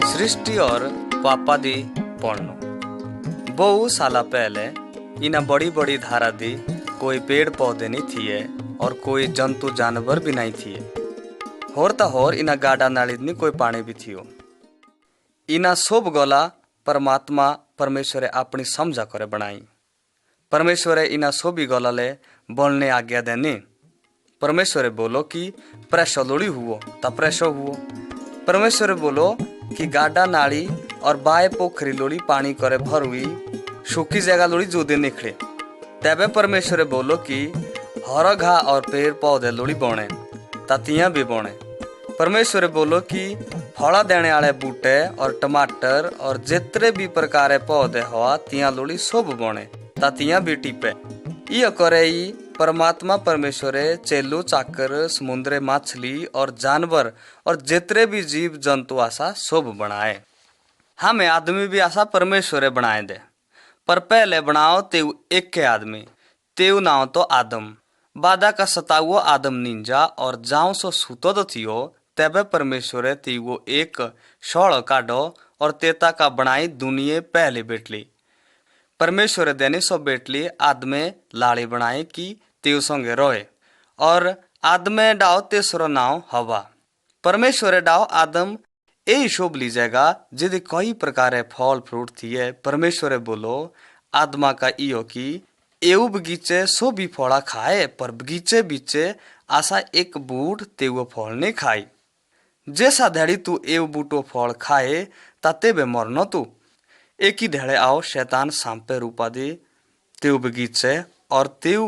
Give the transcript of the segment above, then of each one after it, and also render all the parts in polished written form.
सृष्टि और पापादी पढ़नो। बहुत साल पहले इना बड़ी बड़ी धारा दी कोई पेड़ पौधे नहीं थिए और कोई जंतु जानवर भी नहीं थिए। होर इना गाडा नाली नी कोई पानी भी थियो। इना सब गला परमात्मा परमेश्वरे अपनी समझा करे बनाई। परमेश्वरे इना सोबी गला ले बोलने आज्ञा देनी। परमेश्वरे बोलो कि प्रेशो लोड़ी हुओ ता प्रेशो हुओ। परमेश्वरे बोलो कि गाडा नाली और बाय पोखरी लोड़ी पानी करे भर हुई सूखी जगह लोड़ी जोदे निकले। तबे परमेश्वरे बोलो कि हर घा और पेड़ पौधे लोड़ी बोने तातियां भी बोने। परमेश्वरे बोलो कि फला देने वाले बूटे और टमाटर और जितने भी प्रकार पौधे हुआ तिया लोड़ी सब बोने तातियां भी टिपे। ये करे परमात्मा परमेश्वरे चेलू चाकर समुद्रे मछली और जानवर और जितने भी जीव जंतु आसा सब बनाए। हमें आदमी भी आसा परमेश्वरे बनाए दे। पर पहले बनाओ तेऊ एक के आदमी तेऊ नाव तो आदम। बादा का सतावो आदम निंजा और जाओ सो सुतो तो थियो। तबे परमेश्वरे तीवो एक शौड़ काढ़ो और तेता का बनाई दुनिया पहले बेटली। परमेश्वरे देने सो बेटली आदमे लाड़ी बनाए की तेऊ संगे रोए और आदमे डाओ तेसरो नाव हवा। परमेश्वरे डाओ आदम यही शोभ लीजेगा जिदे कई प्रकार फल फ्रूट थिए। परमेश्वरे बोलो आदमा का इयो की एऊ बगीचे सो भी फड़ा खाए पर बगीचे बीचे आशा एक बूट तेऊ फल नहीं खाई। जैसा धड़ी तू एव बूटो फल खाए ताते बे मरनो तू। एक ही धड़े आओ शैतान सांपे रूपा दे तेऊ बगीचे और तेऊ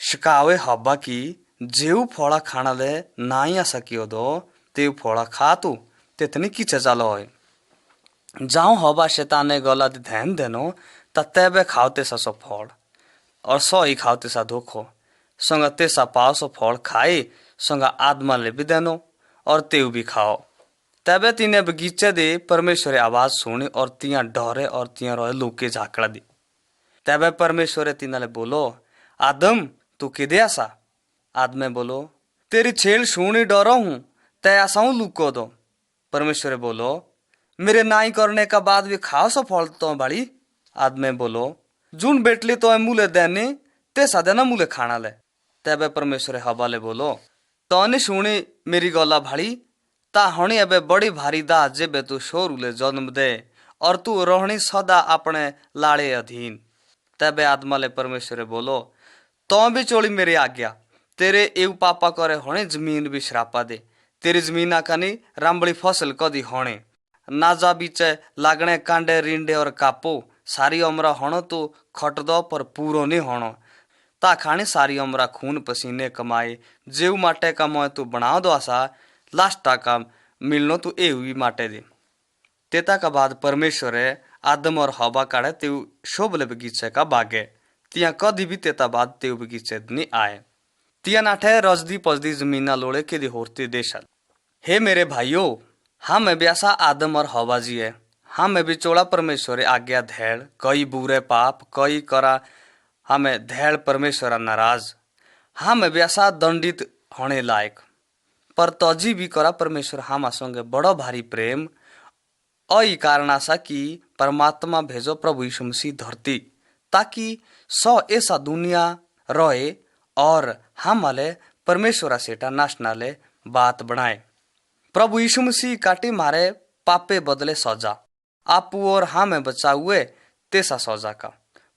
शिकावे हब्बा की जेऊ फोड़ा खाना ले नाई आ सकियो दो तेऊ फोड़ा खा तू तेतनी कीचे चालो है। जाओ हब्बा शैतान ने गला दे ध्यान देनो तत्ते खाओते सा सो फल और सो ही खाओते सा धोखो संग तेसा पाओ सो फल खाए संग आत्मा ले भी देनो और तेऊ भी खाओ। तबे तीने बगीचे दे परमेश्वरे आवाज सुनी और तिया डरे और तिया रोए लुके झाकड़ा दी। तबे परमेश्वरे तीनाले बोलो आदम तू किदे आसा। आदमे बोलो तेरी छेल सुनी डरो हूं तय आसाऊ लुको दो। परमेश्वरे बोलो मेरे नाई करने का बाद भी खाओ सो फल तो बड़ी। आदमे बोलो जून बेटली तो मूले देने ते सादेना मूले खाना ले। तबे परमेश्वरे हवा ले बोलो तने सुनी मेरी गला भाड़ी ता हणी अबे बड़ी भारी दा जेबे तू शोरूले जन्म दे और तू रोहणी सदा अपने लाड़े अधीन। तबे आदमा ले परमेश्वरे बोलो तो भी चोली मेरी आज्ञा तेरे एव पापा करे होने जमीन भी श्रापा दे। तेरी जमीना कनी रामबड़ी फसल कदी होने नाजा बीचे लागने कांडे रिंडे और कापो सारी उम्र होनो तू खट दो पर पूरो नहीं होनो ता खाने सारी उम्र खून पसीने कमाए जेव माटे का मोय तू बना दो आसा लास्टा का मिलनो तू एवी माटे दे। तेता का बाद परमेश्वरे आदम और हवा काढ़े तेऊ शोभले बगीचे का बागे तिया कदी भी तेता बाद तेऊ बगीचे नहीं आए। तिया नाठे रजदी पजदी जमीना लोड़े के दी होरती देशल। हे मेरे भाइयों हम में ब्यासा आदम और हवा जी है। हम में भी चोड़ा परमेश्वरे आज्ञा धैड़ कई बुरे पाप कई करा हमें धैड़ परमेश्वरा नाराज। हम ब्यासा दंडित होने लायक पर तजी भी करा परमेश्वर हम संगे बड़ो भारी प्रेम अई कारण आशा कि परमात्मा भेजो प्रभु यीशु मसीह धरती ताकि सौ ऐसा दुनिया रोए और हम वाले परमेश्वरा सेटा नाश नाले बात बनाए। प्रभु यीशु मसीह काटी मारे पापे बदले सजा आपू और हमें बचा हुए तेसा सजा का।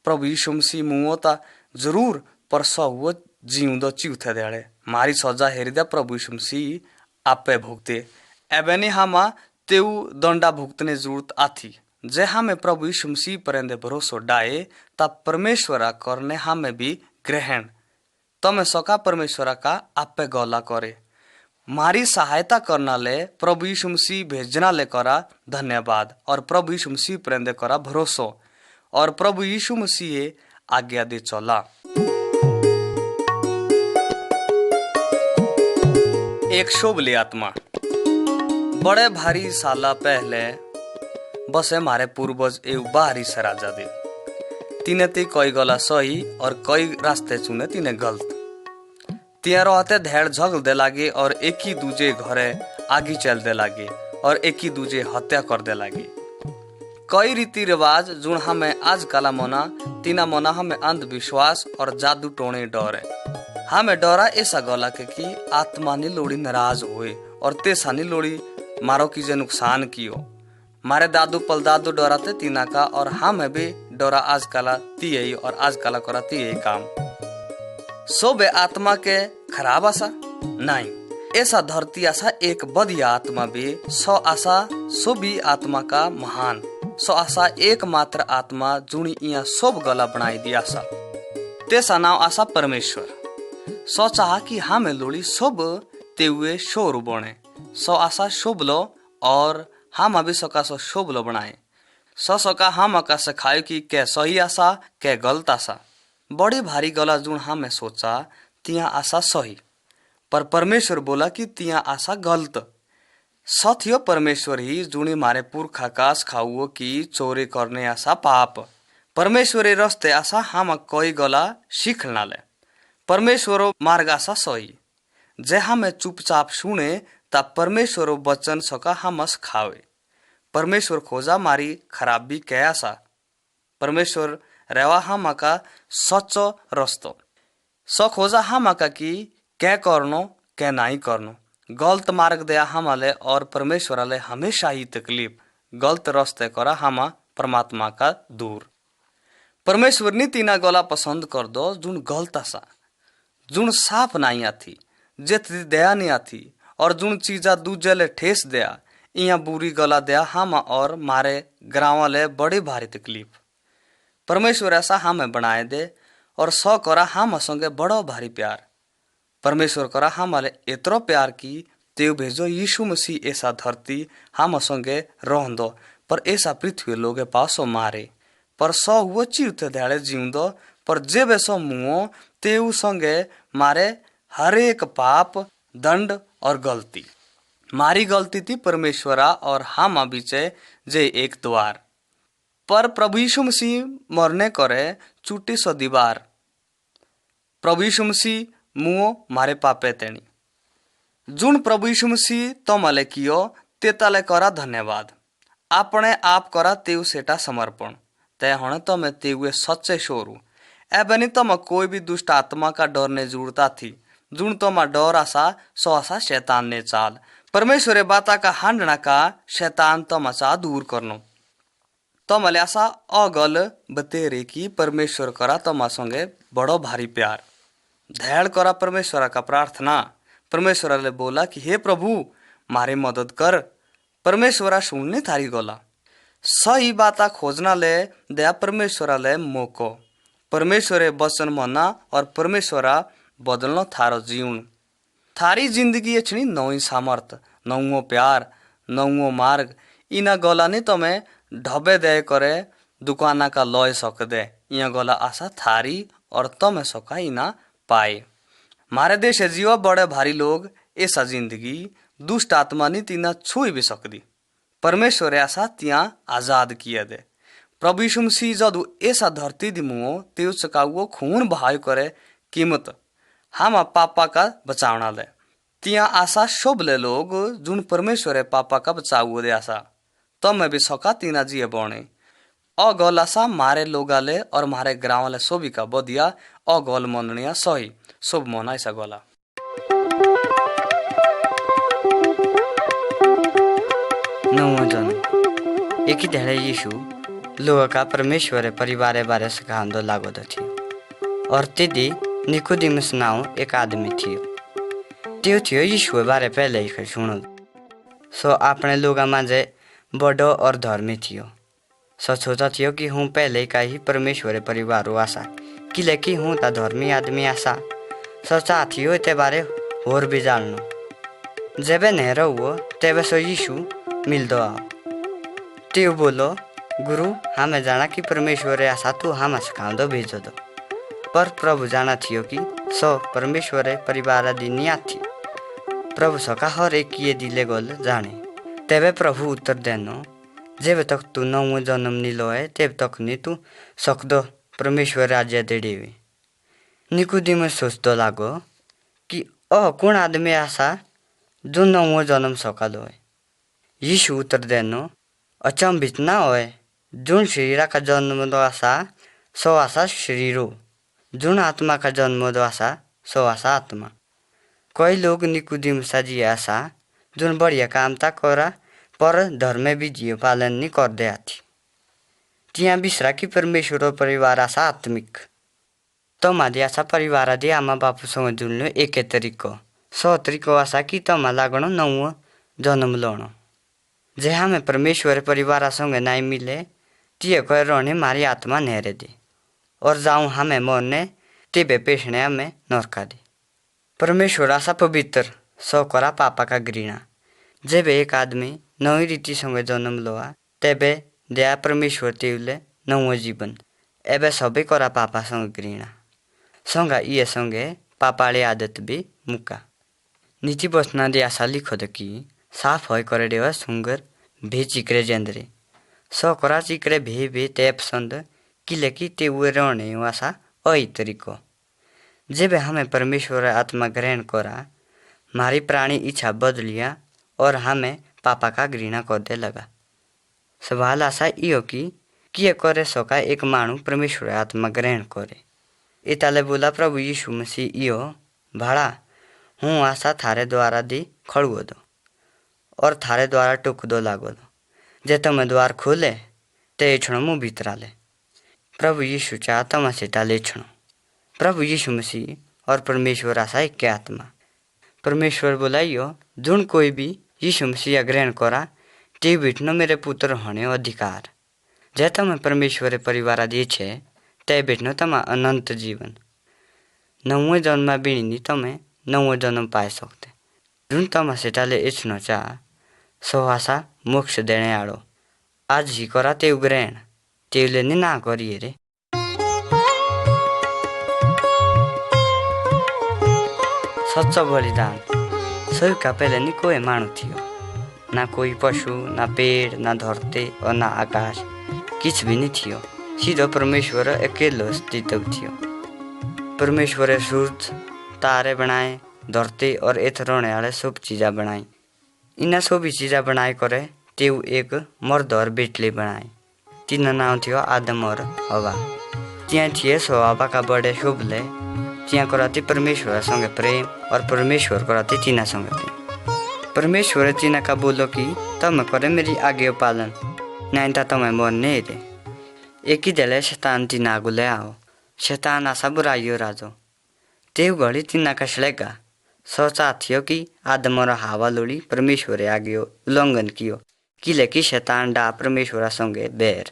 प्रभु यीशु मसीह मुँता जरूर पर सौ हुआ जीवदो चिउथे देड़े मारी सजा हेरिदा प्रभु यीशु मसीह आपे भुगते एबे नहीं हमा तेऊ दंडा भुगतने जरूरत आथी। जे हमें प्रभु यीशु मसीह परेंदे भरोसो डाए तब परमेश्वरा करने हमें भी ग्रहण तमें सका परमेश्वरा का आपे गौला करे मारी सहायता करना ले प्रभु यीशु मसीह भेजना ले करा धन्यवाद और प्रभु यीशु मसीह परेंदे करा भरोसो और प्रभु यीशु मसीह आज्ञा दे चला। एक शोभली आत्मा बड़े भारी साला पहले बसे मारे पूर्वज एव बाहरी से राजा दे तिने ती कई गला सही और कई रास्ते चुने तिने गलत तिया रहते धेड़ झगड़ दे लागे और एक ही दूजे घरे आगे चल दे लागे और एक ही दूजे हत्या कर दे लागे। कई रीति रिवाज जुण हमें आज काला मोना तीना मोना हमें अंधविश्वास और जादू टोने डर है। हमें डरा ऐसा गला के कि आत्मा नी लोड़ी नाराज हुए और तेसा नी लोड़ी मारो की जे नुकसान कियो। मारे दादू पल दादू डराते तीना का और हमें भी डरा आज काला ती यही और आज काला करा ती यही काम। सो बे आत्मा के खराब आशा नहीं, ऐसा धरती आशा एक बढ़िया आत्मा भी सो आशा सो भी आत्मा का महान सो आशा एकमात्र आत्मा जुणी इया सब गला बनाई दी आशा तेसा नाव आशा परमेश्वर। सो चाह कि हमें लोड़ी सब तेवे शोर बने सो आशा शुभ लो और हम अभी सका सो शुभ लो बनाए सो सका हम अका सिखाए कि कै सही आशा कै गलत आशा। बड़ी भारी गला जुण हमें सोचा तिया आशा सही पर परमेश्वर बोला कि तिया आशा गलत। सत्य परमेश्वर ही जुणी मारे पुरखा कास खाओ कि चोरी करने आशा पाप परमेश्वरी रस्ते आशा हम कोई गला सीख ना ले। परमेश्वरो मार्ग आशा सही जे हमें चुपचाप सुने तब परमेश्वर वचन सका हमस खावे। परमेश्वर खोजा मारी खराबी कै आशा परमेश्वर रेवा हम का सच्चो रस्तो स खोजा हम का कि कै करनो कै नहीं करनो गलत मार्ग दया हमाले और परमेश्वर आले हमेशा ही तकलीफ गलत रास्ते करा हम परमात्मा का दूर। परमेश्वर नी तीना गला पसंद कर दो जुन गलत आशा जुन साफ नहीं आती जेत दया नहीं आती और जुन चीजा दूजे ले ठेस दया इया बुरी गला दया हम और मारे ग्राम वाले बड़ी भारी तकलीफ। परमेश्वर ऐसा हमें बनाए दे और सौ करा हम संगे बड़ो भारी प्यार। परमेश्वर करा हमारे इतरो प्यार की तेव भेजो यीशु मसीह ऐसा धरती हम संगे रह दो पर ऐसा पृथ्वी लोगे पासो मारे पर सौ वो चिरते ध्याड़े जीव दो पर जेबे सो मुओ तेव संगे मारे हरेक पाप दंड और गलती मारी गलती थी परमेश्वरा और हम बीचे जे एक द्वार पर प्रभु यीशु मसीह मरने करे चूटी सो दीवार प्रभु यीशु मसीह मुओ मारे पापे तेणी जुन प्रभु यीशु मसीह तमले कियो तेताले करा धन्यवाद आपने आप करा तेव सेटा समर्पण तय होने तो मैं तेवे सच्चे शोरू एबे नहीं तो मैं कोई भी दुष्ट आत्मा का डर ने जुड़ता थी जुन तो मैं डर आशा सो आशा शैतान ने चाल परमेश्वर बाता का हांडना का शैतान तो मचा दूर करनो तो मले आशा अगल बतेरे की परमेश्वर करा तो मा संगे बड़ो भारी प्यार धैर्य करा परमेश्वर का प्रार्थना। परमेश्वर ले बोला कि हे प्रभु मारे मदद कर। परमेश्वरा सुनने थारी गोला सही बाता खोजना ले दया परमेश्वरा ले मोको परमेश्वरे वचन मना और परमेश्वरा बदलनो थारो जीवन थारी जिंदगी अच्छी नौई सामर्थ नौओ प्यार नौओ मार्ग इना गोला नहीं तो मैं ढबे दे करे दुकाना का लय सक दे इया गोला आशा थारी और तो मैं सका इना पाए। मारे देश जीवा बड़े भारी लोग ऐसा जिंदगी दुष्ट आत्मा नी तीना छुई भी सकदी परमेश्वर ऐसा तिया आजाद किया दे। प्रभु यीशु मसीह जदू ऐसा धरती दिमुओ तेव चकाओ खून बहाय करे कीमत हम पापा का बचावना ले तिया आशा शुभ ले लोग जुन परमेश्वर पापा का बचाओ दे आशा तो मैं भी सका तीना जिये बने अगल आशा मारे लोगाले और मारे ग्राम वाले सोबी का बदिया अगल मननिया सही शुभ मना ऐसा गोला नौवां जन्म एक ही धेड़े यीशु लोग का परमेश्वर परिवार बारे सिखांदो लागो थियो और तिदी निकोदेमुस नाउ एक आदमी थियो त्यो थियो यीशु बारे पहले ही सुनो सो अपने लोग माझे बड़ो और धर्मी थियो सो सोचा थियो कि हूँ पहले का ही परमेश्वर परिवार आशा किलेकि हूँ ता धर्मी आदमी आशा सोचा थियो ते बारे होर भी जानो जेबे नेरो हुओ तेबे सो यीशु मिलदो आओ त्यो बोलो गुरु हमें जाना कि परमेश्वर आशा तू हम सिखाउँदो भेजो दो पर प्रभु जाना थियो कि सो परमेश्वर परिवार दिनिया थी प्रभु सका हर एक ये दिले गोल जाने तेबे प्रभु उत्तर देनो जेब तक तू नौवां जन्म नी लोए तेब तक नी तू सकदो परमेश्वर राज्य देडेवे। निकोदेमुस सोचदो लागो कि कोण आदमी असा जो नवो जन्म सकालो है? यीशु उत्तर देनो, अचंभित ना होय, जुन शरीराका जन्मलो असा सो असा शरीरो, जुन आत्मा का जन्मलो असा सो असा आत्मा. कोई लोग निकुदिमुसा जी असा जुन बढिया काम ता करा पर धर्म विधियो पालन नी करदे आथी. तिया बिसरा की परमेश्वर परिवार असा आत्मिक. तमाले असा परिवारादी आमा बापूसँग जुल्नु एकै तरिको. सो तरिको असा की तमा लागणो नवो जन्म लोणो. जे हमें परमेश्वर परिवारासँग नाई मिले तिये कोई रहने मारी आत्मा नेरे दे. और जाऊं हमें मरने तेबे पेशने हमें नरका दे. परमेश्वर असा पवित्र सो करा पापा का घृणा. जेबे एक आदमी नवी रीतिसँग जन्म लोआ तेबे दया परमेश्वर तेउले नवो जीवन. एबे सबै करा पापासँग घृणा. सँगा इये सँगे पापाले आदत भी मुका. नीति बसना दे असा लिखो द की साफ होय करे देवा सुंगर भे चिकरे जेंद्रे. सो करा चिकरे भे तेप संद किले की ते उए रहने असा अई तरीको. जेबे हमें परमेश्वर आत्मा ग्रहण करा मारी प्राणी इच्छा बदलिया और हमें पापा का घृणा करदे लगा. सवाल असा इयो की किए करे सका एक मानू परमेश्वर आत्मा ग्रहण करे. इताले बोला प्रभु यीशु मसीह इयो भाड़ा हूँ आशा थारे द्वारा दी खड़ुओ दो और थारे द्वारा टुक दो लागो दो. जे तमे द्वार खोले ते इछणो मुँह भीतरा ले. प्रभु यीशु चाह तमा से टाले इछणो. प्रभु यीशु मसीह और परमेश्वर आशा एक के आत्मा. परमेश्वर बोलाइयो जुन कोई भी यीशु मसीह ग्रहण करा ते बिठनो मेरे पुत्र होने अधिकार. जे तमे परमेश्वर परिवार दिए छे ते बिठनो तमा अनंत जीवन. नवो जन्म बिणी तमे नवो जन्म पाए सकते. जुन तमा से टाले इछनो चाह सो आशा मोक्ष देने आड़ो. आज ही करा ते ग्रहण तेउले नि ना करिए रे. सच्चा बलिदान सबका पहले नि कोई मानू थियो. ना कोई पशु ना पेड़ ना धरती और ना आकाश किछ भी नहीं थियो. सीधो परमेश्वर अकेलो अस्तित्व थियो. परमेश्वर सूरज तारे बनाए धरती और एथ रहने वाले सब चीज़ा बनाई. इन्ना सभी चीज़ा बनाए करे तेउ एक मर्द और बेटली बनाए. तीन नाम थियो आदम और हवा. तिया थिए सो हवा का बड़े शुभले तिया कराती परमेश्वर संगे प्रेम और परमेश्वर कराती तीना संगे प्रेम. परमेश्वर तीना का बोलो कि तम करे मेरी आज्ञा पालन नहीं ता तमें मरने रे. एक ही दिले शैतान तीना आगुले आओ. शैतान आशा बुराइयो राजो. तेउ घड़ी तीना का श्लेगा सोचा थियो कि आदम और हवा लोड़ी परमेश्वर आज्ञा उल्लंघन कियो किले कि शैतान डा परमेश्वर संगे बैर.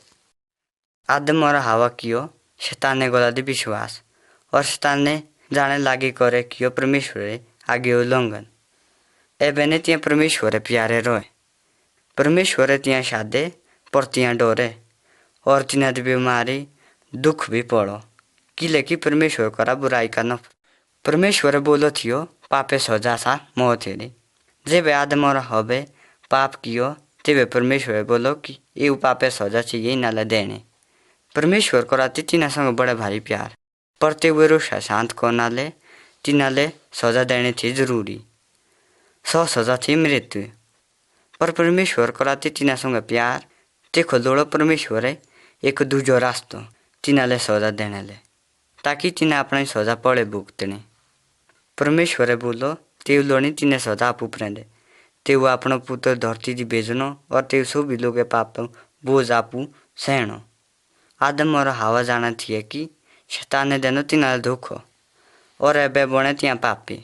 आदम और हवा कियो शैतान ने गोला दी विश्वास और शैतान ने जाने लागे करे कियो परमेश्वर आज्ञा उल्लंघन. एबे ने तिया परमेश्वर प्यारे रोए. परमेश्वर तिया शादे पर तिया डोरे और तिना दी बीमारी दुख भी पड़ो किले कि परमेश्वर करा बुराई का नफ. परमेश्वर बोलो थियो पापे सजा सा मौत हेरी. जेबे आदम और हवे पाप कियो तेबे परमेश्वर बोलो कि ये पापे सजा चाहिए नाले देने. परमेश्वर को राती तिना संग बड़े भारी प्यार पर ते वे रोषा शांत करनाले तिनाले सजा देने थी जरूरी. सो सजा थी मृत्यु. पर परमेश्वर को राती तिना संग प्यार ते खोलोड़ो परमेश्वर एक दूजो रास्तो तिनाले सजा देने ले ताकि तिना अपनी सजा पड़े भुगतने. परमेश्वर बोलो तेउ लोणी तिने सजा आपू प्रेंदे. तेउ अपनो पुत्र धरती दी भेजनो और तेउ सभी लोग पाप बोझ आपू सहनो. आदम और हवा जाना थिए कि शैतान ने देनो तिना धोखो और एबे बने तिया पापी.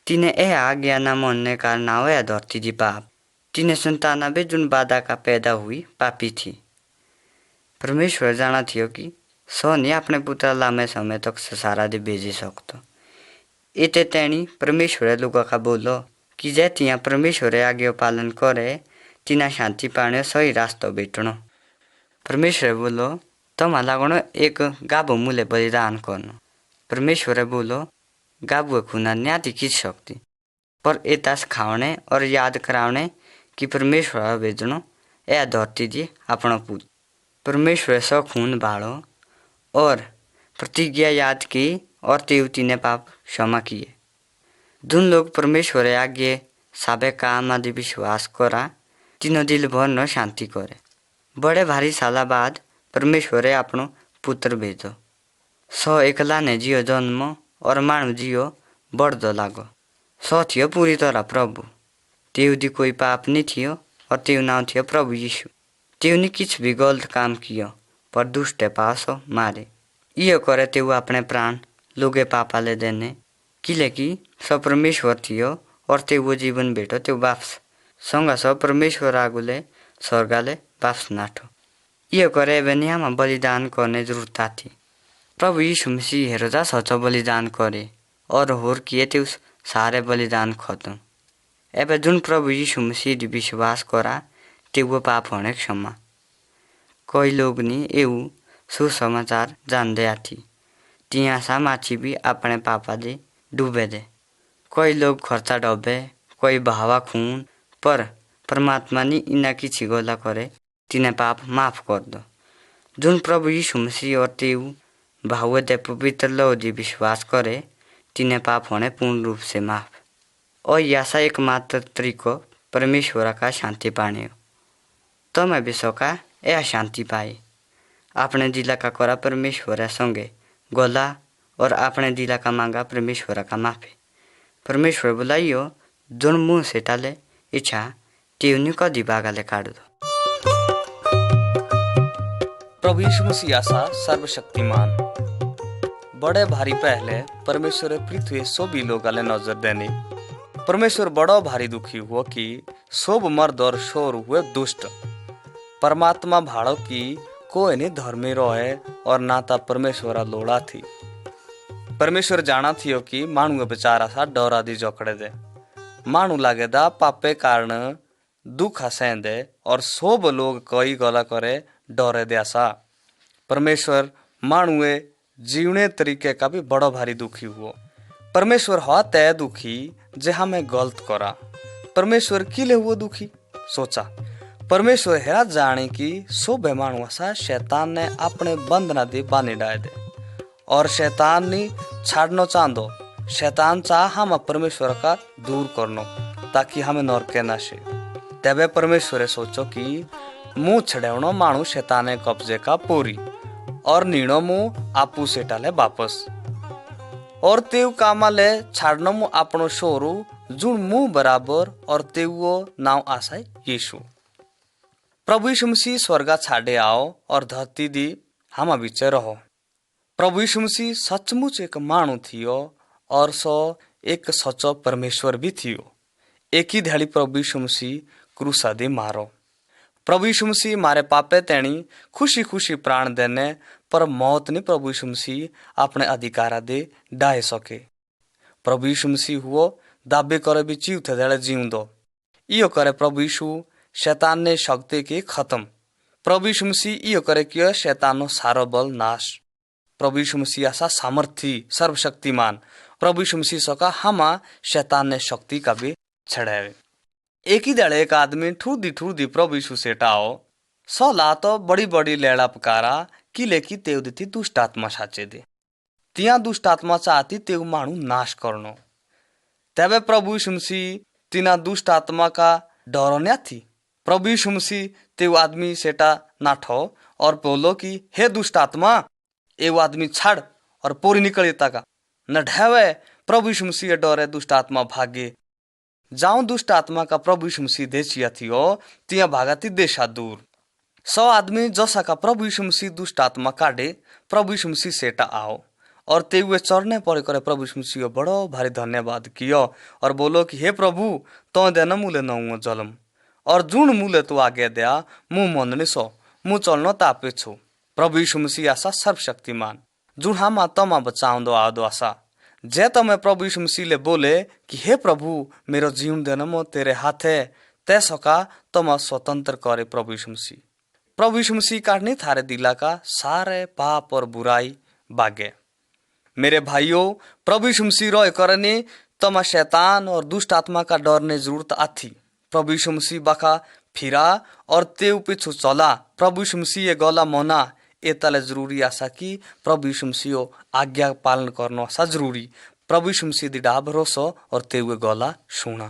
तिने ए आज्ञा ना मानने कारण होया धरती दी पाप. तिने संतान भी जुन बाधा का पैदा हुई पापी थी. परमेश्वर जाना थियो कि सोनी अपने पुत्र लामे समय तक संसारा दे भेजी सकतो. इते तेणी परमेश्वर लोगों का बोलो कि जे तिया परमेश्वर आज्ञा पालन करे तिना शांति पाने सही रास्तो भेटनो. परमेश्वर बोलो तमा लागणो एक गाभो मूले बलिदान करनो. परमेश्वर बोलो गाभुए खुना न्याती की शक्ति पर एतास खावने और याद करावने कि परमेश्वर भेजनो ए धरती दी अपनो पुत्र. परमेश्वर सो खून बाड़ो और प्रतिज्ञा याद की और तेउ तीने पाप क्षमा किए. जुन लोग परमेश्वरे आज्ञे साबे काम आदि विश्वास करा तिनो दिलभर न शांति करे। बड़े भारी साला बाद परमेश्वरे आपनो पुत्र भेजो। सो एकला ने जियो जन्म और मानव जियो बढ़दो लागो। सो थियो पूरी तरह प्रभु। तेउदी कोई पाप नहीं थियो और तेउ नाम थियो प्रभु यीशु। तेउनी किछ भी गलत काम कियो पर दुष्ट पासो मारे। इयो करे तेउ अपने प्राण लोगे पापाले देने किलेकी सो परमेश्वर थियो और तेउ जीवन भेटो तेउ वापस सँगा सो परमेश्वर आगुले स्वर्गाले वापस नाठो। इयो करे एबे नियामा बलिदान करने जरूरत थी। प्रभु यीशु मसीह हेरोजा सचो बलिदान करे और होर किए तेउ सारे बलिदान खत्म। एबे जुन प्रभु यीशु मसीह दी विश्वास करा तेउ पाप होने क्षमा। कोई लोग नी एउ सुसमाचार जानदे आथी तिया सा माछी भी अपने पापा दे डूबे दे। कोई लोग खर्चा डबे कोई बहावा खून पर परमात्मा नी इना किछि गोला करे तिने पाप माफ कर दो। जुन प्रभु यीशु मसीह और तेउ भाव दे पवित्र लौदी विश्वास करे तिने पाप होने पूर्ण रूप से माफ। और यासा एकमात्र तरीको परमेश्वर का शांति पाने हो। तो मैं भी सका यह शांति पाए अपने दिला का करा परमेश्वर संगे गोला और अपने दिला का मांगा परमेश्वर का माफे। परमेश्वर बुलाइयो जुन मुँह से टाले इच्छा त्योनी कदी बागाले काट दो। प्रभु यीशु मसीह आसा सर्वशक्तिमान बड़े भारी पहले परमेश्वर पृथ्वी सोबी लोगाले नजर देने। परमेश्वर बड़ो भारी दुखी हुआ कि सोब मर्द और शोर हुए दुष्ट। परमात्मा भाड़ो की कोई नहीं धर्मी रहे और नाता परमेश्वर लोड़ा थी। परमेश्वर जाना थियो कि मानू बेचारा सा डरा दी जोकड़े दे। मानू लागे दा पापे कारण दुख हसेंदे और सोब लोग कई गला करे डरे दे आसा। परमेश्वर मानुए जीवने तरीके का भी बड़ो भारी दुखी हुआ। परमेश्वर हो तय दुखी जे हमें गलत करा। परमेश्वर किले हुआ दुखी सोचा। परमेश्वर हेरा जाने की सो बेमानु आसा शैतान ने अपने बंधना दे बाने डाय दे और शैतान ने छाड़नो चांदो। शैतान चाह हम परमेश्वर का दूर करनो ताकि हमें नरके ना से। तबे परमेश्वर सोचो कि मुंह छड़ेवनो मानु शैताने कब्जे का पूरी और नीणो मुंह आपू से टाले वापस और तेव कामाले छाड़नो मुंह अपनो शोरू जुन मुंह बराबर और तेवो नाव आसाय यीशु। प्रभु यीशु मसीह स्वर्गा छाड़े आओ और धरती दी हम बीचे रहो। प्रभु यीशु मसीह सचमुच एक मानु थियो और सो एक सचो परमेश्वर भी थियो। एक ही ध्याड़ी प्रभु यीशु मसीह क्रूसा दे मारो। प्रभु यीशु मसीह मारे पापे तेणी खुशी खुशी प्राण देने पर मौत ने प्रभु यीशु मसीह अपने अधिकारा दे डाहे सके। प्रभु यीशु मसीह हुओ दाबे करे भी जीव थे देले जीवंदो। इयो करे प्रभु यीशु शैतान ने शक्ति के खत्म। प्रभु यीशु मसीह इयो करे कि शैतानो सारो बल नाश। प्रभु यीशु मसीह आसा सामर्थी सर्वशक्तिमान। प्रभु यीशु मसीह सका हमा शैतान ने शक्ति का भी छड़ावे। एक ही दड़े एक आदमी ठूदी प्रभु यीशु से टाओ सला तो बड़ी बड़ी लेड़ा पुकारा कि लेकी तेव देती दुष्ट आत्मा साचे दे। तिया दुष्ट आत्मा चाहती तेव मानु नाश करनो। तबे प्रभु यीशु मसीह तिना दुष्ट आत्मा का डरो न्या थी। प्रभु यीशु मसीह तेव आदमी सेटा नाठो और बोलो कि हे दुष्ट आत्मा एव आदमी छाड़ और पूरी निकल का न ढेवे। प्रभु यीशु मसीह डरे दुष्ट आत्मा भागे। जाऊं दुष्ट आत्मा का प्रभु यीशु मसीह देचिया थियो तिया भागाती देशा दूर। 100 आदमी जसा का प्रभु यीशु मसीह दुष्ट आत्मा काटे प्रभु यीशु मसीह सेटा आओ और तेवे चरने पड़े करे प्रभु यीशु मसीह बड़ो भारी धन्यवाद कियो और बोलो कि हे प्रभु तो देना मूले नौ जलम और जुन मूले तो आगे दया मुंह मनने सो मुंह चलनो तापे छो। प्रभु यीशु मसीह आसा सर्वशक्तिमान जुन हामा तमा बचाउँदो आदो आसा जे तमे प्रभु यीशु मसीह ले बोले कि हे प्रभु मेरो जीवन देना मो तेरे हाथे ते सका तमा स्वतंत्र करे। प्रभु यीशु मसीह काटने थारे दिला का सारे पाप और बुराई बागे। मेरे भाइयों प्रभु यीशु मसीह रोए करने तमा शैतान और दुष्ट आत्मा का डरने जरूरत आथी। प्रभु यीशु मसीह बखा फिरा और तेव पिछु चला। प्रभु यीशु मसीह ये गला मोना एतले जरूरी आसा कि प्रभु यीशु मसीह आज्ञा पालन करनो आसा जरूरी। प्रभु यीशु मसीह दी डा भरोसो और ते हुए गौला सुना।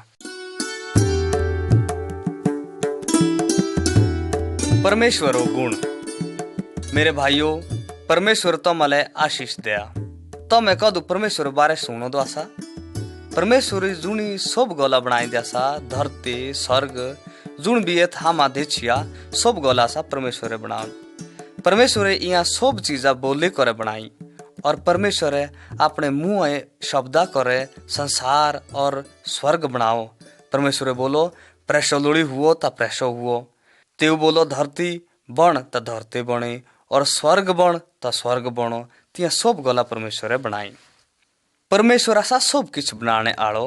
परमेश्वरो गुण। मेरे भाइयों, परमेश्वर तो मले आशीष दया तो मैं कदू परमेश्वर बारे सुनो दो आसा। परमेश्वर जुनी सब गोला बनाई दियासा, धरती स्वर्ग जुन भी थामा देखिया सब गोला सा परमेश्वर बनान। परमेश्वर यहाँ सब चीजा बोले करे बनाई और परमेश्वर अपने मुंह शब्दा करे संसार और स्वर्ग बनाओ। परमेश्वर बोलो प्रेशोलुड़ी हुओ ता प्रेशो हुओ, तेव बोलो धरती बण ता धरती बने और स्वर्ग बण ता स्वर्ग बनो। तिया सब गोला परमेश्वर बनाई। परमेश्वर आसा सब किछ बनाने आलो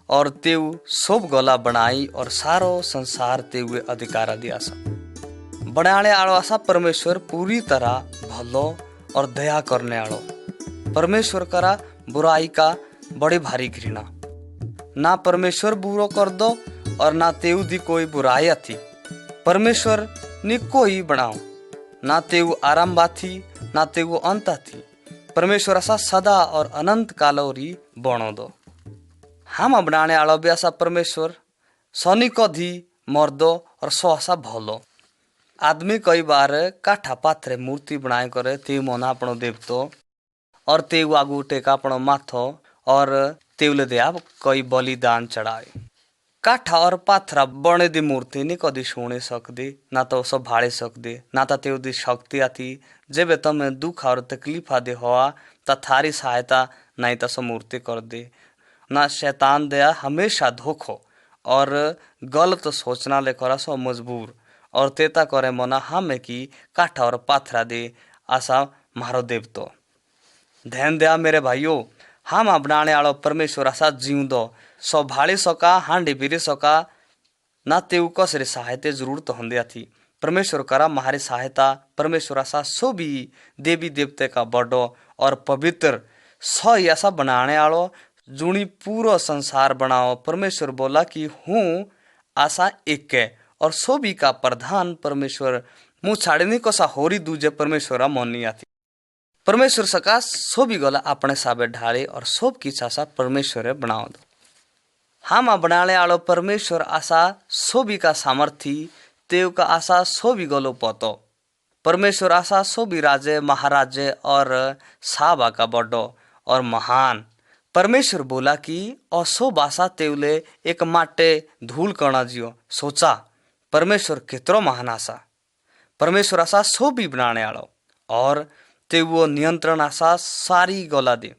और तेव सब गोला बनाई और सारो संसार तेवे अधिकार दिया सा। बनाने आलो आसा परमेश्वर पूरी तरह भलो और दया करने आलो। परमेश्वर करा बुराई का बड़ी भारी घृणा। ना परमेश्वर बुरो कर दो और ना तेव दी कोई बुराई थी। परमेश्वर ने कोई बनाओ ना तेव आरंभ थी ना तेव अंत थी। परमेश्वर आसा सदा और अनंत कालोरी बनो दो। हम बनाने आलो भी आसा परमेश्वर सनी को धी मर्दो और सो आसा भलो। आदमी कई बार काठा पाथरे मूर्ति बनाए करे तेव मना अपनो देवतो और तेव आगू टेका अपनो माथो और तेवले दिया कोई बलिदान चढ़ाए। काठा और पाथरा बने दी मूर्ति नहीं कदी सुने सकती ना तो सब भाड़े सकती ना तो तेव दी शक्ति आती। जब तमें दुख और तकलीफ आदि हुआ ता थारी सहायता नहीं तो सो मूर्ति कर दे। ना शैतान दया हमेशा धोखो और गलत सोचना लेकर सो मजबूर और तेता करे मना हमें की काठा और पाथरा दे आशा मारो देवतो। ध्यान दिया मेरे भाइयों, हम बनाने आलो परमेश्वर आशा जीव दो सो भाड़ी सका हांडी पीरी सका ना तेव कसरी सहायता जरूरत होंदिया थी। परमेश्वर करा महारी सहायता। परमेश्वर आशा सो भी देवी देवते का बड़ो और पवित्र सो ऐसा बनाने आलो जुनी पूरा संसार बनाओ। परमेश्वर बोला कि हूँ आशा एक है और सो भी का प्रधान परमेश्वर मुँह छाड़ने को सा होरी दूजे परमेश्वर मनी आती। परमेश्वर सका सो भी गला अपने साबे ढाले और सब की आशा परमेश्वर बनाओ दो। हम बनाने आलो परमेश्वर आशा सो भी का सामर्थी तेव का आशा सो भी गलो पतो। परमेश्वर आशा सो भी राजे महाराजे और साबा का बड़ो और महान। परमेश्वर बोला कि असो बासा तेवले एक माटे धूल कणा जियो सोचा परमेश्वर कितरो महान आशा। परमेश्वर आशा सो भी बनाने आलो और ते वो नियंत्रण आशा सारी गला दे।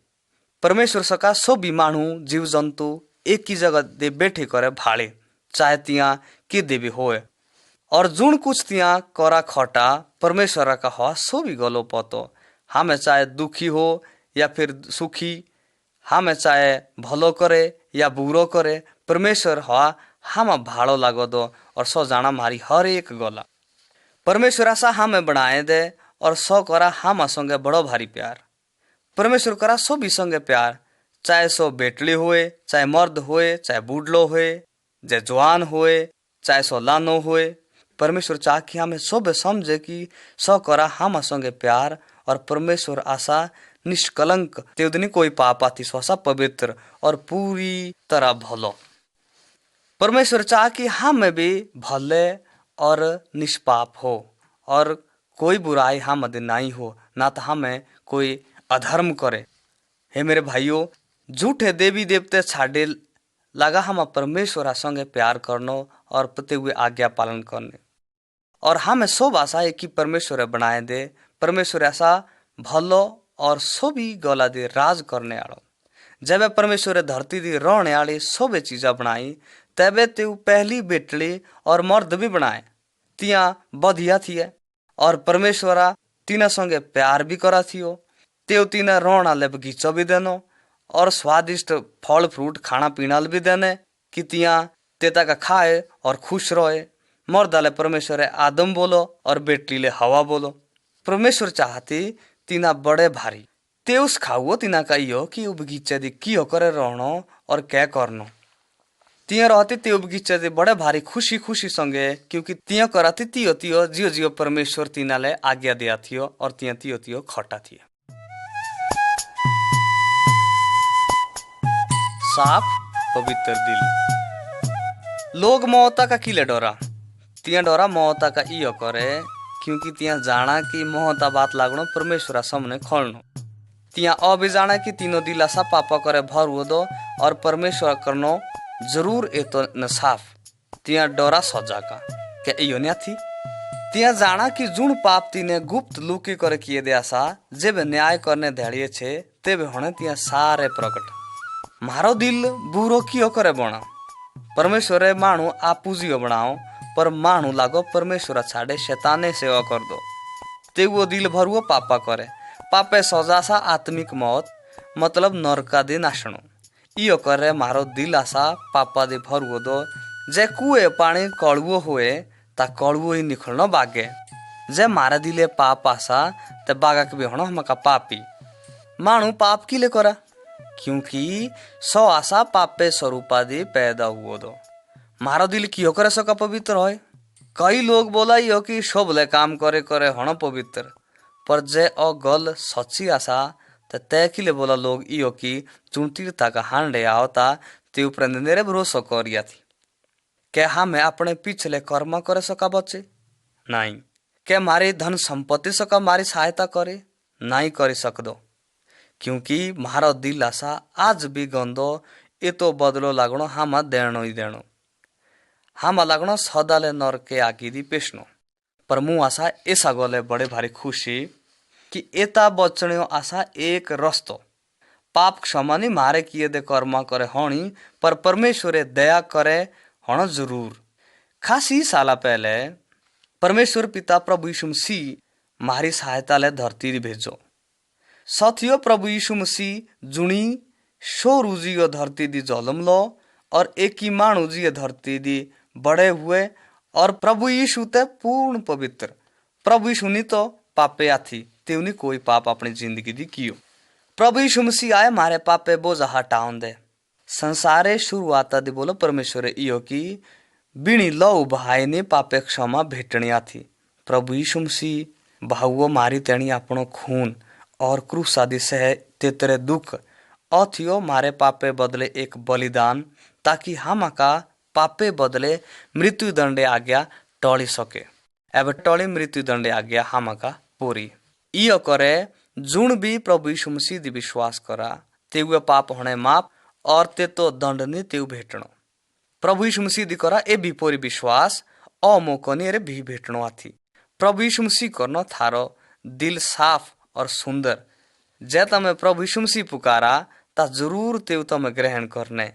परमेश्वर सका सो भी मानू जीव जंतु एक ही जगह दे बैठे करे भाड़े चाहे तिया के देवी होए और जुन कुछ तिया करा खटा परमेश्वर का हो सो भी गलो पतो। हमें चाहे दुखी हो या फिर सुखी, हमें चाहे भलो करे या बुरो करे, परमेश्वर हो हम भाड़ो लागो दो और सो जाना मारी हर एक गला। परमेश्वर आशा हमें बनाए दे और सो करा हम संगे बड़ो भारी प्यार। परमेश्वर करा सो भी संगे प्यार चाहे सो बेटली होए चाहे मर्द होए चाहे बूढ़लो होए जे जवान होए चाहे सो लानो होए। परमेश्वर चाह कि हमें सब समझे कि सो करा हम संगे प्यार और परमेश्वर आशा निष्कलंक तेवदनी कोई पाप आती सोसा पवित्र और पूरी तरह भलो। परमेश्वर चाह कि हम भी भले और निष्पाप हो और कोई बुराई हम नहीं हो ना तो हमें कोई अधर्म करे। हे मेरे भाइयों, झूठे देवी देवते छाड़े लगा हम परमेश्वर संगे प्यार करनो और पते हुए आज्ञा पालन करने और हमें सब आशा है कि परमेश्वर बनाए दे। परमेश्वर ऐसा भलो और सो भी गला दे राज करने आलो। जब परमेश्वर धरती दी रहने आली सब चीजा बनाई तबे तेव पहली बेटली और मर्द भी बनाए तिया बधिया थी और परमेश्वरा तीना संगे प्यार भी करा थियो। तेव तीना रोना ले बगीचा भी देनो और स्वादिष्ट फल फ्रूट खाना पीना भी देने कि तिया तेता का खाए और खुश रहे। मर्दाले परमेश्वर आदम बोलो और बेटली ले हवा बोलो। परमेश्वर चाहती तीना बड़े भारी तेउस खाओ तीना कहियो कि बगीचे दी कियो करे रहनो और क्या करनो। तिया रहती ते बगीचे दे बड़े भारी खुशी खुशी संगे क्योंकि तिया कराती तियो तियो जियो जियो परमेश्वर तीना ले आज्ञा दिया थियो और तिया तियो तियो खटा थियो। साफ पवित्र दिल। लोग मौता का किले डोरा, तिया डोरा मौता का इयो करे क्योंकि तिया जाना कि मौता बात लागनो परमेश्वरा सामने खोलनो। तिया अभी जाना कि तीनों दिल सा पापा करे भर वो दो और परमेश्वर करनो जरूर ए तो न साफ। तिया डोरा सजा का क्या इयो न्या थी। तिया जाना कि जुण पाप तीने गुप्त लुकी करे किए दे आसा जेब न्याय करने धैर्य छे तेबे होने तिया सारे प्रकट। मारो दिल बुरो कियो करे बना, परमेश्वरे माणू आपू जियो बनाओ पर माणू लागो परमेश्वर छाड़े शैताने सेवा कर दो। ते वो दिल भरुओ पापा करे, पापे सजा सा आत्मिक मौत मतलब नरका दे नाशनो। इयो करे मारो दिल आसा पापा दे भरुओ दो। जे कुए पानी कड़वो हुए ता कड़वो ही निखलनो बागे। जे मारे दिले पाप आसा ते बागा के भी होनो हमका पापी। माणू पाप किले करा क्योंकि सो आशा पापे स्वरूपादि पैदा हुओ दो। मारो दिल कियो करे सका पवित्र होय। कई लोग बोला यो कि शोभले काम करे करे होनो पवित्र, पर जे ओ गल सच्ची आशा ते तय किले बोला लोग इयो कि चुनतीरता का हांडे आवता ते ऊपर नेरे भरोसा करिया थी। क्या हमें अपने पिछले कर्म करे सका बच्चे? नहीं। क्या मारी धन संपत्ति सका मारी सहायता करे? नहीं कर सकदो क्योंकि मारो दिल आशा आज भी गंदो ए तो बदलो लागणो हामा देणो ही देणो। हामा लागणो सदाले नरके आगी दी पेशनो। पर मु आशा ऐसा गले बड़े भारी खुशी कि एता बचणो आशा एक रस्तो पाप क्षमा नहीं मारे किए दे कर्म करे होनी पर परमेश्वरे दया करे होना जरूर। खासी साला पहले परमेश्वर पिता प्रभु यीशु मसीह मारी सहायता ले धरती भेजो। साथियों प्रभु यीशु मसीह जुणी शो रूजियो धरती दी जलम लो और एक ही मानू जी धरती दी बड़े हुए और प्रभु यीशु ते पूर्ण पवित्र। प्रभु यीशु नहीं तो पापे आथी तेवनी कोई पाप अपनी जिंदगी दी कियो। प्रभु यीशु मसीह आए मारे पापे बोझा हटाउन दे। संसारे शुरुआत दी बोलो परमेश्वर इयो की बिणी लौ भाई ने पापे क्षमा भेटनी थी। प्रभु यीशु मसीह भावो मारी तेणी अपनो खून और क्रूस आदि सह तेतरे दुख अथियो मारे पापे बदले एक बलिदान ताकि हम का पापे बदले मृत्यु दंडे आज्ञा टली सके। एवं टली मृत्यु दंडे आज्ञा हम का पूरी इयो करे जुण भी प्रभु यीशु मसीह दी विश्वास करा ते पाप होने माप और ते तो दंड नहीं ते भेटणो। प्रभु यीशु मसीह दी करा ए भी पूरी विश्वास अमोकनी रे भी भेटणो आथी। प्रभु यीशु मसीह करनो थारो दिल साफ और सुंदर। जे तमे प्रभु यीशु मसीह पुकारा ता जरूर तेव तमे ग्रहण करने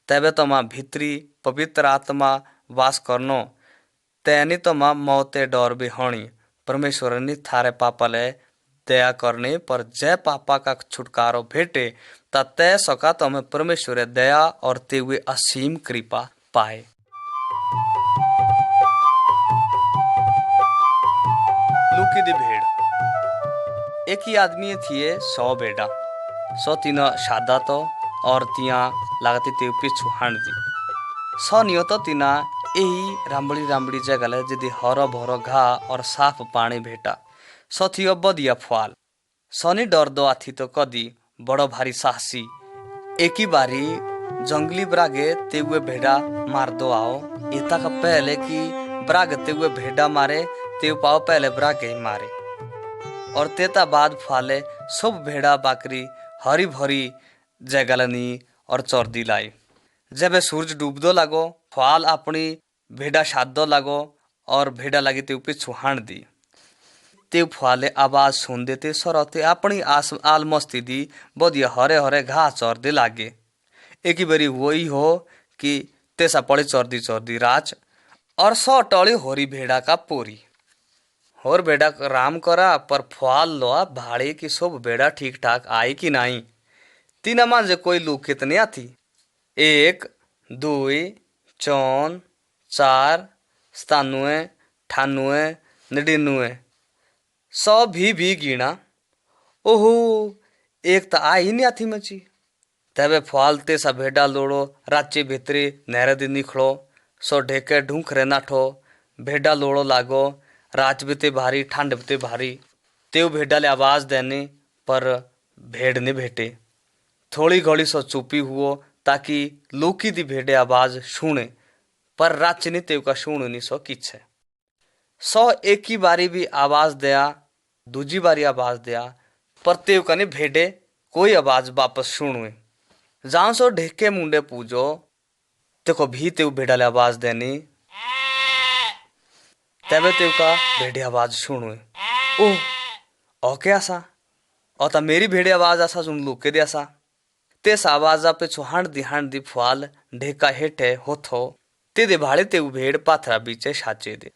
तबे तमा भीतरी पवित्र आत्मा वास करनो तैनी तमा मौते डर भी होनी। परमेश्वर ने थारे पापा ले दया करने पर जय पापा का छुटकारो भेटे ता तय सका तमे परमेश्वर दया और ते हुए असीम कृपा पाए। लुकी दी भेड़। एक ही आदमी थिए 100 भेड़ा। 100 तीना सादा तो और तिया लागती ते पिछु हांड दी। 100 नियो तो तीना यही रामबड़ी रामबड़ी जगह ले जिदी हरो भरो घा और साफ पानी भेटा। 100 थियो बदिया फवाल। 100 नी डर दो आथी तो कदी बड़ो भारी साहसी एक ही बारी जंगली ब्रागे ते हुए भेड़ा मार दो आओ। इता का पहले कि ब्राग ते हुए भेड़ा मारे ते पाओ पहले ब्रागे मारे और तेता बाद फाले सब भेड़ा बाकरी हरी भरी जगलनी और चौर्दी लाई। जब सूरज डूबदो लगो फाल अपनी भेड़ा शादो लगो और भेड़ा लगी ते पिछु हांड दी। ते फाले आवाज सुन देते सरते अपनी आल मस्ती दी बदिया हरे हरे घास चौरदे लागे। एक ही बारी वही हो कि तेसा पड़ी चौरदी चौरदी राज और 100 टली होरी भेड़ा का पोरी और बेड़ा राम करा पर फवाल लोआ भाड़ी की सब बेड़ा ठीक ठाक आई कि नहीं। तीन मांजे कोई लूक कितने आती 1 2 4 4 97 98 99 100 भी गिना। ओहो एक तो आई नहीं आती मची। तबे फवालते सा भेड़ा लोड़ो राचे भीतरी नहरे दिन निखड़ो 100 ढेके ढूंखरे नाठो भेड़ा लोड़ो लागो। रात बीते भारी ठंड बीते भारी तेव भेड़ा ले आवाज देने पर भेड़ ने भेटे। थोड़ी घड़ी सो चुपी हुओ ताकि लोकी दी भेड़े आवाज सुने, पर राचनी तेव का सुन नहीं सो किच्छे। सो एक ही बारी भी आवाज दिया, दूजी बारी आवाज दिया, पर तेव का नहीं भेड़े कोई आवाज वापस सुनुए। जहां सो ढेके मुंडे पूजो, देखो भी तेव भेड़ा ले आवाज देनी, तबे तेव का भेड़े आवाज सुनुए। ओह क्या सा और मेरी भेड़े आवाज आसा सुन लू के दियासा। तेस आवाजा पे हांड दी फुआल ढेका हेठे होथो, ते दे भाड़े ते भेड़ पाथरा बीचे साचे दे।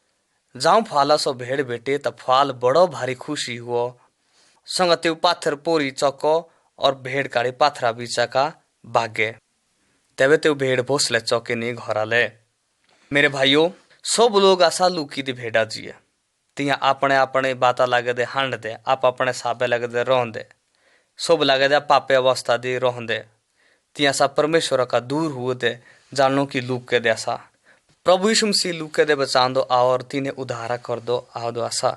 जाऊं फाला सो भेड़ बेटे त फाल बड़ो भारी खुशी हुओ, संग ते पाथर पोरी चको और भेड़ काड़ी पाथरा बीचा का भागे। तबे ते भेड़ भोसले चौके नहीं घरा ले। मेरे भाइयों, सब लोग आशा लुकी दी भेड़ा जिए, तिया अपने अपने बाता लगे दे हांड दे, आप अपने साबे लगे दे रोह दे, सब लगे दे पापे अवस्था दी रोह दे, तिया सा परमेश्वर का दूर हुए दे जानो की लूक के देसा। प्रभु यीशु मसीह लूक के दे बचान दो और तीने उधारा कर दो आओ दो आशा।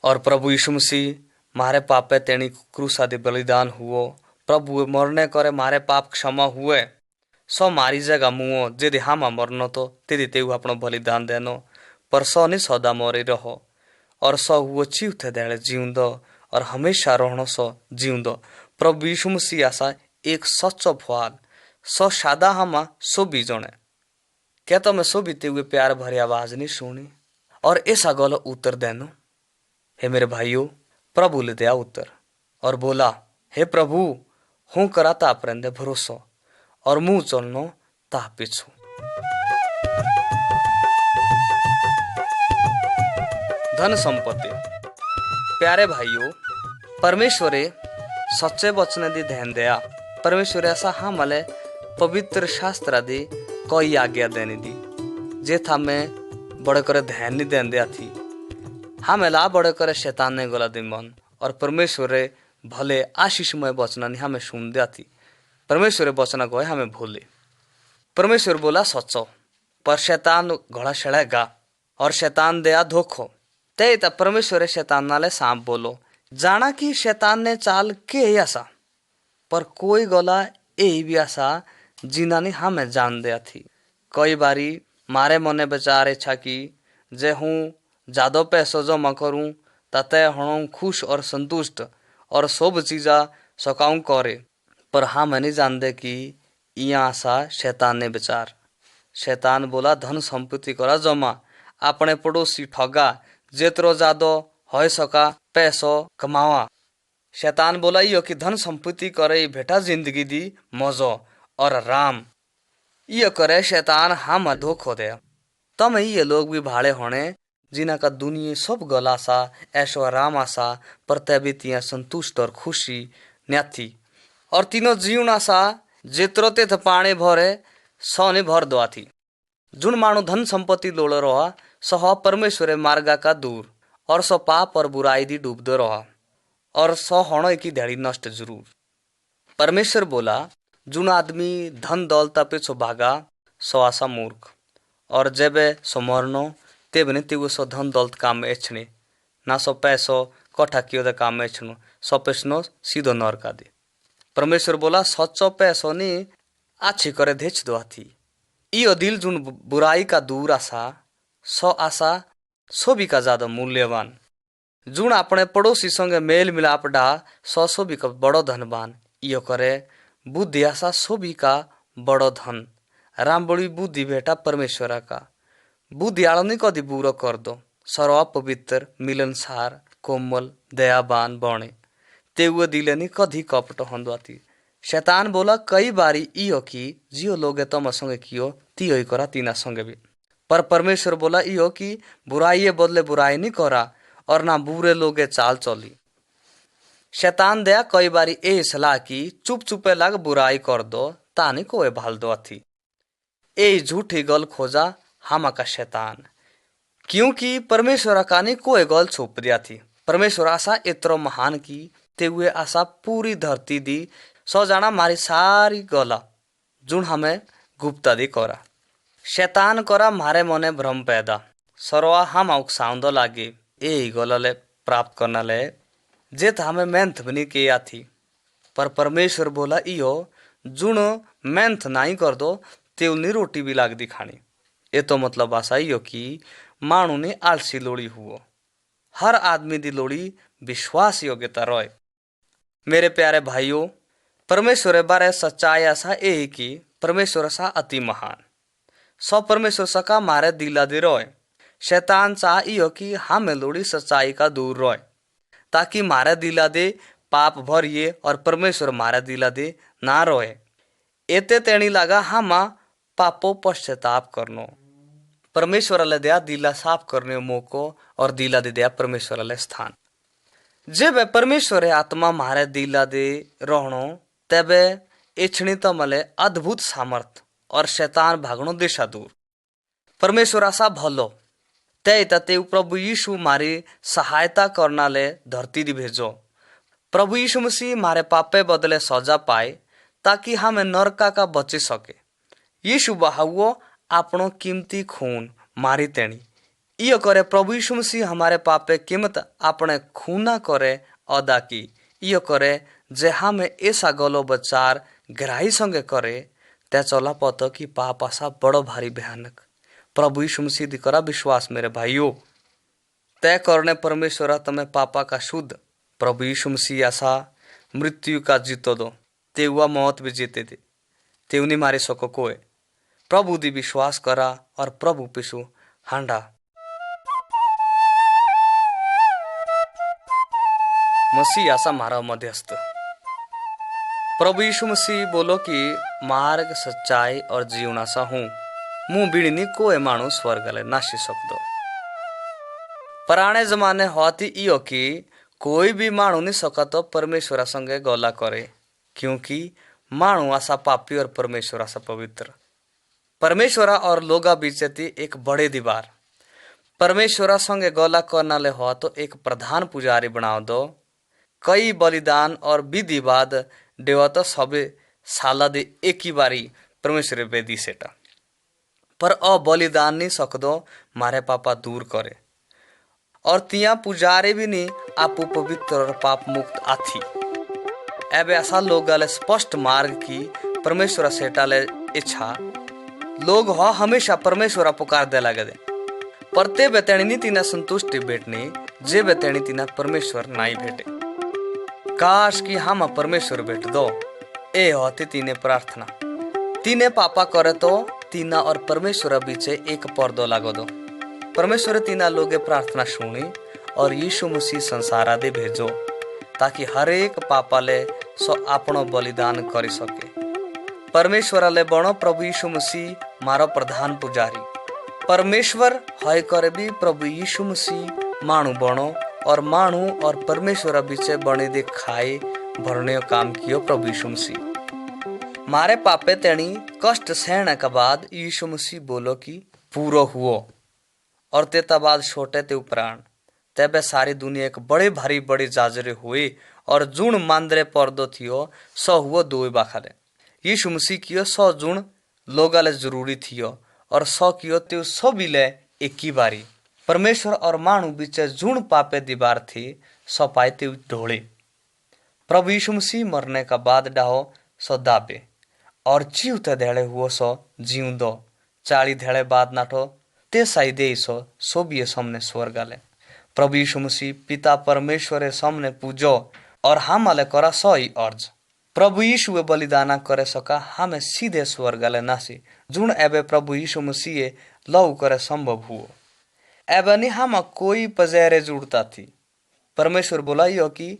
और प्रभु यीशु मसीह मारे पापे तेनी क्रूसा दे बलिदान हुओ, प्रभु मरने करे मारे पाप क्षमा हुए, सो मारी जगह मुओ जेदे हामा मरनो तो तेदे तेऊ अपनो बलिदान देनो, पर सो नहीं सौदा मोरी रहो, और सो हुओ चीवथे देले जीवंदो और हमेशा रहनो सो जीवंदो। प्रभु यीशु मसीह आशा एक सच्चो फुआल, सो सादा हामा सो भी जने। क्या तो मैं सो बीते हुए प्यार भरी आवाज नहीं सुनी और ऐसा गलो उत्तर देनो। हे मेरे भाइयों, प्रभु ले दिया उत्तर और बोला, हे प्रभु, हूं करा ता अपने भरोसो और मुंह चलनो ता पीछू। धन संपत्ति। प्यारे भाइयों, परमेश्वरे सच्चे वचन दी ध्यान दिया। परमेश्वर ऐसा हमले पवित्र शास्त्र दी कोई आज्ञा देने दी, जे था मैं बड़े करे ध्यान नहीं देन दिया थी। हमें ला बड़े करे शैतान ने गोला दी मन और परमेश्वर भले आशीषमय वचन नहीं हमें सुन दिया थी। परमेश्वर वचन को हमें भूले। परमेश्वर बोला सच्चो, पर शैतान घोड़ा छड़ेगा और शैतान दया धोखो। ते परमेश्वर शैतान नाले सांप बोलो, जाना कि शैतान ने चाल के ऐसा, पर कोई गोला यही भी आसा जिना ने हमें जान दिया थी। कई बारी मारे मने बेचार इच्छा की जे हूँ ज्यादा पैसों जमा करूं तते हूँ खुश और संतुष्ट और सब चीजा सकाऊं करे, पर हाँ मैं नहीं जानते कि यहाँ आशा शैतान ने बेचार। शैतान बोला धन संपत्ति करा जमा, अपने पड़ोसी ठगा, जेतरो ज्यादा हो सका पैसो कमावा। शैतान बोला यो कि धन संपत्ति करे भेटा जिंदगी दी मजो और राम, ये करे शैतान हम धोखो दे। तम ये लोग भी भाड़े होने जिना का दुनिया सब गलासा ऐशो आराम आसा, पर तभी तिया संतुष्ट और खुशी न्याथी और तीनों जीवन आसा जेतरो ते पानी भरे सौ ने भर दो थी। जुन मानु धन संपत्ति लोड़ रहा सह परमेश्वर मार्गा का दूर और सो पाप और बुराई दी डूबदो रहा और सो होनो की धड़ी नष्ट जरूर। परमेश्वर बोला जुन आदमी धन दौलता पे सो भागा सो आसा मूर्ख, और जेबे सो मरनो तेबने तिगु सो धन दौलत काम में एछने ना सो पैसो कठा कियो दे काम में एछनो सो पेसनो सीधो नरका दे। परमेश्वर बोला सच्चो पैसो नी अच्छी करे धेच दो थी। इयो दिल जुन बुराई का दूर आसा सो भी का ज्यादा मूल्यवान। जुन अपने पड़ोसी संगे मेल मिलाप डा सो भी का बड़ो धनवान। इयो करे बुद्धि आसा सो भी का बड़ो धन। राम बड़ी बुद्धि बेटा परमेश्वरा का बुद्धि आड़नी कदी बुरो कर दो। सर्व पवित्र मिलनसार कोमल दयावान बने तेव दिलेनी कधी कपट हंदवाती। शैतान बोला कई बारी इयो की जियो लोगे तम संगे कियो तियो करा तीना संगे भी, पर परमेश्वर बोला इयो की बुराई बदले बुराई नहीं करा और ना बुरे लोगे चाल चली। शैतान दया कई बारी ए सलाह की चुप चुपे लग बुराई कर दो तानी कोई भाल दो थी। ए झूठी गल खोजा हम का शैतान, क्योंकि परमेश्वर का ने कोई गल छुप दिया थी। परमेश्वर आशा इतरो महान की ते हुए आशा पूरी धरती दी सौ जाना मारी सारी गला जुन हमें गुप्ता दी करा। शैतान करा मारे मने भ्रम पैदा सरवा हम उकसाउंदो लागे यही गलले प्राप्त करना ले जेत हमें मेहनत बनी के थी। पर परमेश्वर बोला इयो जुण मेहनत नहीं कर दो तेवनी रोटी भी लागदी खानी। ये तो मतलब आशा ही हो कि मानू ने आलसी लोड़ी हुओ। हर आदमी दी लोड़ी विश्वास योग्यता रोए। मेरे प्यारे भाइयों, परमेश्वर बारे सच्चाई ऐसा यही कि परमेश्वर सा अति महान सो परमेश्वर सका मारे दिला दे रोए। शैतान चाह इहो कि हमें लोड़ी सच्चाई का दूर रोए ताकि मारे दिला दे पाप भरिए और परमेश्वर मारे दिला दे ना रोए। एते तेणी लगा हम पापो पश्चाताप करनो परमेश्वर दया दिला साफ करने मौको और दिला दे दिया परमेश्वर स्थान। जब परमेश्वर आत्मा मारे दिला दे रहनो तबे एछणी तो मले अद्भुत सामर्थ और शैतान भागनो दिशा दूर। परमेश्वर आशा भलो ते प्रभु यीशु मारी सहायता करना ले धरती दी भेजो। प्रभु यीशु मसीह मारे पापे बदले सजा पाए ताकि हमें नरका का बची सके। यीशु बहावो आपनो कीमती खून मारी तेणी इो करे प्रभु यीशु मसीह हमारे पापे कीमत अपने खूना करे अदा की इो करे जे हमें ऐसा गलो बचार गहराई संगे करे ते चला पतो कि पाप आशा बड़ो भारी भयानक। प्रभु यीशु मसीह दी करा विश्वास मेरे भाइयों तय करने परमेश्वर तमें पापा का शुद्ध प्रभु यीशु मसीह आशा मृत्यु का जीतो दो ते हुआ मौत भी जीते थे तेवनी मारे सको कोय प्रभु दी विश्वास करा और प्रभु पिसु हांडा। मसीह आशा मारा मध्यस्थ प्रभु यीशु मसीह बोलो कि मार्ग सच्चाई और जीवन आशा हूँ मुंह बीड़नी कोई मानू स्वर्ग ले नाशी सकदो। पुराने जमाने होती इो कि कोई भी मानू नहीं सका तो परमेश्वर संगे गला करे क्योंकि मानू आशा पापी और परमेश्वर आशा पवित्र। परमेश्वर और लोगा बीच एक बड़े दीवार परमेश्वर संगे गला करना ले हो तो एक प्रधान पुजारी बनाओ दो कई बलिदान और विधिवाद देवा तो सबे साला दे एक ही बारी परमेश्वर बेदी सेटा पर अ बलिदान नहीं सकदो मारे पापा दूर करे और तिया पुजारी भी नहीं आपू पवित्र और पाप मुक्त आथी। एबे ऐसा लोग गले स्पष्ट मार्ग की परमेश्वर सेटा ले इच्छा लोग हो हमेशा परमेश्वर पुकार दे लगे दे पर ते बेतेणी तीना संतुष्टि भेटनी जे बेतेणी तीना परमेश्वर नाई भेटे। काश कि हम परमेश्वर भेट दो ए होती तीने प्रार्थना तीने पापा करे तो तीना और परमेश्वर बीचे एक पर्दो लागो दो। परमेश्वर तीना लोगे प्रार्थना सुनी और यीशु मसीह संसारा दे भेजो ताकि हर एक पापा ले सो आपनो बलिदान करी सके। परमेश्वर ले बनो प्रभु यीशु मसीह मारो प्रधान पुजारी परमेश्वर है करे भी प्रभु यीशु मसीह मानू बनो और मानू और परमेश्वर बीचे बने दे खाए भरने काम कियो प्रभु यीशु मसीह मारे पापे तेणी कष्ट सहने के बाद यीशु मसीह बोलो कि पूरो हुओ और तेता बाद छोटे ते उपराण तेबे सारी दुनिया एक बड़े भारी बड़े जाजरे हुए और जुण मांदरे पर्दो थियो सौ हुओ दो बाखाले यीशु मसीह कियो सौ जुण लोगाले जरूरी थियो और सौ कियो ते सौ बिले एक ही बारी परमेश्वर और मानू बीचे जुण पापे दीवार थी सौ पाए ते ढोले प्रभु यीशु मसीह मरने का बाद डाहो सौ दाबे और जीव ते धेड़े हुओ सो जीव दो 40 धेड़े बाद नाठो ते साई दे सो भी सामने स्वर्गाले प्रभु यीशु मसीह पिता परमेश्वर सामने पूजो और हम आले करा सही अर्ज प्रभु यीशु बलिदान करे सका हमें सीधे स्वर्गाले नासी जुण एबे प्रभु यीशु मसीह लव करे संभव हुओ एबे नहीं हम कोई पजेरे जुड़ता थी परमेश्वर बोलाइयो कि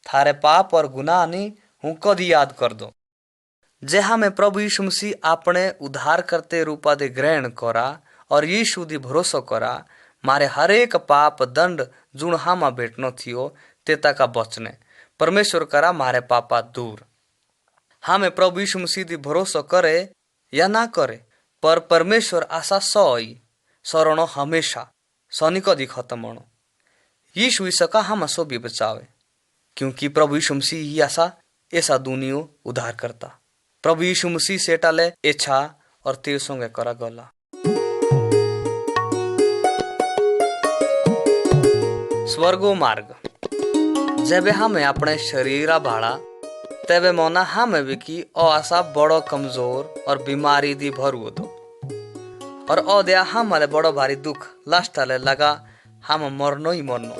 थारे पाप और गुनाह नहीं हूँ कदी याद कर दो जे हमें प्रभु यीशु मसीह अपने उद्धार करते रूपा दे ग्रहण करा और यीशु दी भरोसा करा मारे हरेक पाप दंड जुण हामा भेटनो थियो तेता का बचने परमेश्वर करा मारे पापा दूर। हमें प्रभु यीशु मसीह दी भरोसा करे या ना करे पर परमेश्वर आशा सही शरणो हमेशा सनी कदी खत्म होनो यीशु इसका हम सो भी बचावे क्योंकि प्रभु यीशु मसीह ही आशा ऐसा दुनिया उद्धार करता। प्रभु यीशु मसीह सेटा ले इच्छा और तेरे संगे करा गला। स्वर्गो मार्ग जब हमें अपने शरीरा भाड़ा तेबे मौना हमें भी की ओ आशा बड़ो कमजोर और बीमारी दी भरू दो और ओ दिया हमारे बड़ो भारी दुख लास्ट आले लगा हम मरनो ही मरनो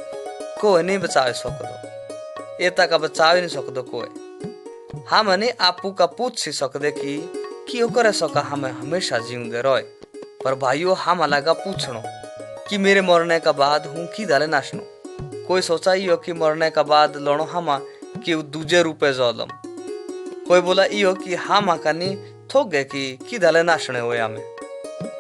कोई नहीं बचा सकदो ए तक बचा नहीं सकदो कोई हम नहीं आपू का पूछ सी सकदे कि क्यों करे सका हमें हमेशा जीवंदे रहे पर भाइयों हम लगा पूछनो कि मेरे मरने का बाद हूँ की दाले नाशनो कोई सोचा ही हो कि मरने का बाद लड़ो हम कि दूजे रूपे जोलम कोई बोला इो कि हम आकानी थोक गए कि दाले नाशने हुए हमें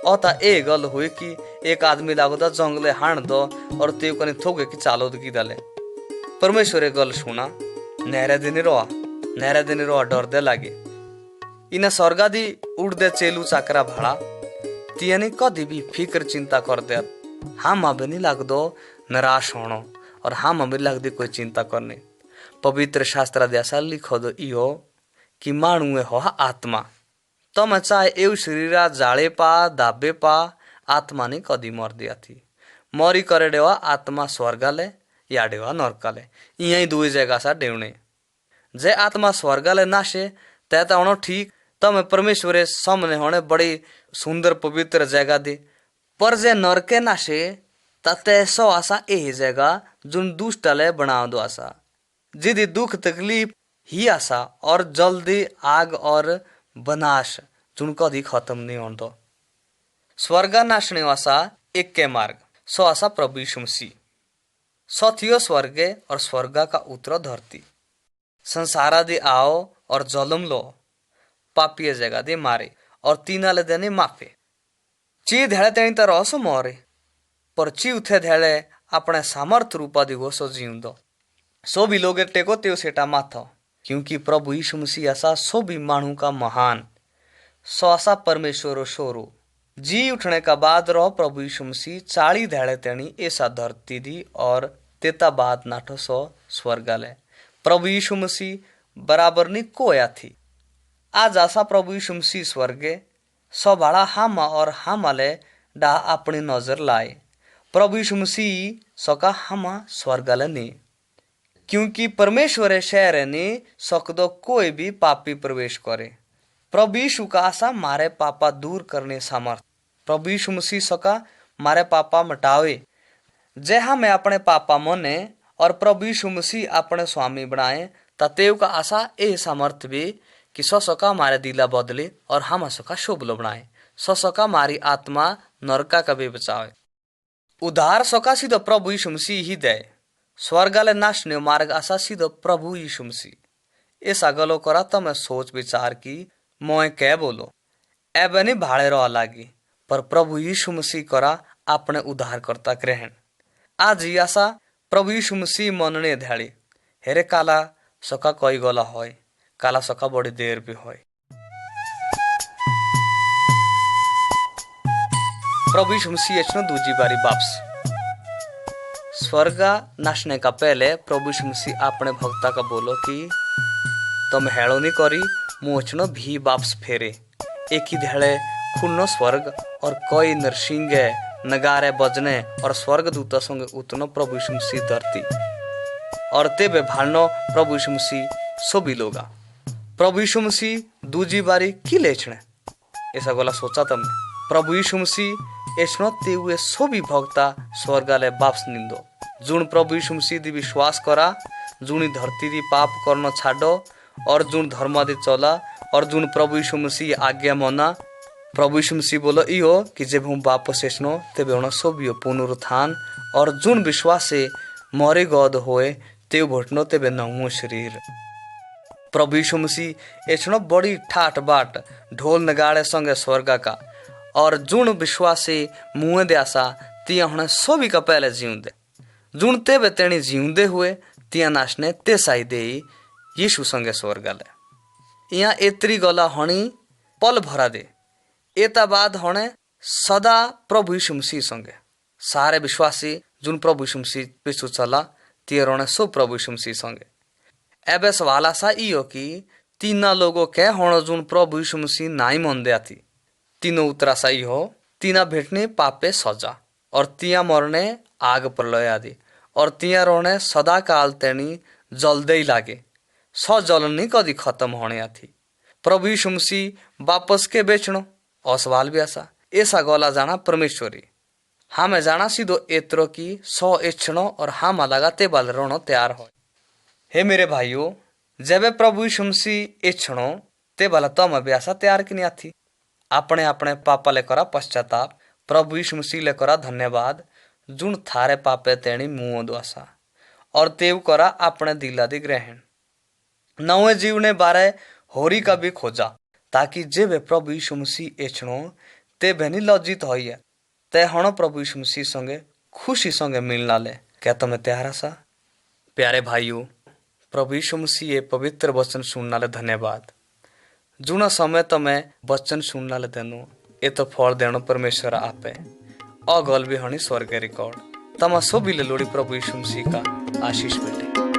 औता ए गल हुई कि एक आदमी लागो था जंगले हाण दो और ते कनी थोक गए कि चालो की दाले परमेश्वर गल सुना नहरे दिन रोआ डर दे लागे इन्हें स्वर्गादी उड़दे चेलू चाकरा भाड़ा तियानी कदी भी फिक्र चिंता कर दे हम अभी नहीं लग दो निराश होनो और हम अभी लग दी कोई चिंता करने पवित्र शास्त्र द्यासा लिखो दो इो कि माणुए हो आत्मा तम चाहे एव शरीरा जाले पा दाबे पा आत्मा ने कदी मर दिया थी मरी करे डेवा आत्मा स्वर्गाले या डेवा नरकाले यही दुई जगह सा डेवने जे आत्मा स्वर्गाले नाशे तैता होनो ठीक तमे परमेश्वरे सामने होने बड़ी सुंदर पवित्र जगह दी पर जे नरके नाशे तते सो आशा ए जगह जुन दुष्टले बना दो आशा जिदी दुख तकलीफ ही आशा और जल्दी आग और बनाश जुन कदी खत्म नहीं होने दो स्वर्ग नाशने आशा एक के मार्ग सो आशा प्रभु यीशु मसीह सथियो स्वर्गे और स्वर्गा का उतरो धरती संसारा दे आओ और जलम लो पापिय जगह दे मारे और तीना ले देने माफे ची धेड़े तेनी तो रसो मोरे पर ची उथे धेड़े अपने सामर्थ रूपा दिगो सो जीव दो सो भी लोगे टेको त्यो सेटा माथो क्योंकि प्रभु यीशु मसीह ऐसा सो भी मानू का महान सो ऐसा परमेश्वर शोरो जी उठने का बाद रहो प्रभु यीशु मसीह 40 धेड़े तेनी ऐसा धरती दी और तेता बाद नाठो सो स्वर्गालय प्रभु यीशु मसीह बराबर नहीं कोया थी आज आशा प्रभु यीशु मसीह स्वर्गे सो भाड़ा हम और हमाले डा अपनी नजर लाए प्रभु यीशु मसीह सका हम स्वर्गालय ने क्योंकि परमेश्वर शहर ने सकदो कोई भी पापी प्रवेश करे प्रभु यीशु का आशा मारे पापा दूर करने सामर्थ प्रभु यीशु मसीह सका मारे पापा मटावे जे हमें अपने पापा मने और प्रभु यीशु मसीह अपने स्वामी बनाए ततेव का आशा ए सामर्थ भी कि सका मारे दिला बदले और हम सका शोभलो बनाए सका मारी आत्मा नरका का भी बचावे उद्धार सका सीधो प्रभु यीशु मसीह ही दे स्वर्गाले नाशने मार्ग आशा सीधो प्रभु यीशु मसीह ऐसा गलो करा तो मैं सोच विचार की मोए कह बोलो एबे नहीं भाड़े रहा लागी पर प्रभु यीशु मसीह करा अपने उद्धार करता ग्रहण आज ही आशा प्रभु यीशु मसीह मनने ध्याड़ी हेरे काला सका कोई गला होय काला सका बड़ी देर भी होय प्रभु यीशु मसीह एचनो दूजी बारी वापस स्वर्गा नाशने का पहले प्रभु यीशु मसीह अपने भक्ता का बोलो कि तुम हेड़ो नहीं करी मुचनो भी वापस फेरे एक ही धेड़े खुन्नो स्वर्ग और कोई नरसिंह नगारे बजने और स्वर्ग दूता संगे उतनो प्रभु यीशु मसीह धरती और तेबे भानो प्रभु यीशु मसीह सो भी लोगा प्रभु यीशु मसीह दूजी बारी की लेचने ऐसा गोला सोचा तुमने प्रभु यीशु मसीह एसनो ते हुए सो भी भक्ता स्वर्गालय वापस निंदो जुन प्रभु यीशु मसीह दी विश्वास करा जुनी धरती दी पाप करनो छाडो और जुन धर्म दी चला और जुन प्रभु यीशु मसीह आज्ञा मना प्रभु यीशु मसीह बोलो इहो कि जब हम वापस एसनो तेबे ono सो भी पुनरुत्थान और जुन विश्वास से मरे गद होए ते भटनो तेबे नवो शरीर प्रभु यीशु मसीह एसनो बड़ी ठाट बाट ढोल नगाड़े संगे स्वर्ग का और जुन विश्वास से मुँह दे आशा तिया होने सो भी का पहले जीवदे जुन तेबे तेणी जीवदे हुए तिया नाशने ते साई दे यीशु संगे स्वर्गालय यहाँ एतरी गला होनी पल भरा दे एता बाद होने सदा प्रभु यीशु मसीह संगे सारे विश्वासी जुन प्रभु यीशु मसीह पिछू चला तियर होने सो प्रभु यीशु मसीह संगे एबे सवाल आशा इो कि तीना लोगों के होनो जुन प्रभु यीशु मसीह नाई मन दे आती तीनों उतरा सही हो तीना भेटने पापे सजा और तिया मरने आग प्रलय आदि और तिया रोने सदा काल तेनी जल्दे ही लागे सौ जलनी कदी खत्म होने थी। प्रभु यीशु मसीह वापस के बेचनो और सवाल भी ऐसा गोला जाना परमेश्वरी हमें जाना सीधो एत्रो की 100 इच्छनो और हम लगाते बल रोनो तैयार हो। हे मेरे भाइयों, जब प्रभु यीशु मसीह इच्छनो ते भला तम भी आशा तैयार की नहीं थी। अपने अपने पापा लेकर पश्चाताप प्रभु यीशु मसीह लेकर धन्यवाद जुन थारे पापे तेणी मुँह द्वासा और तेव करा अपने दिला दी ग्रहण नवे जीवने बारे होरी का भी खोजा ताकि जेबे प्रभु यीशु मसीह एछणो ते बहनी लज्जित होइए ते हणो प्रभु यीशु मसीह संगे खुशी संगे मिलना ले। क्या तुम्हें तैयार सा? प्यारे भाइयों, प्रभु यीशु मसीह ये पवित्र वचन सुनना ले धन्यवाद। जुना समय तमें वचन सुनना ले देनो ये तो फल देनो परमेश्वर आपे अगल भी हणी स्वर्ग रिकॉर्ड तमा सो भी लोड़ी प्रभु यीशु मसीह का आशीष मिले।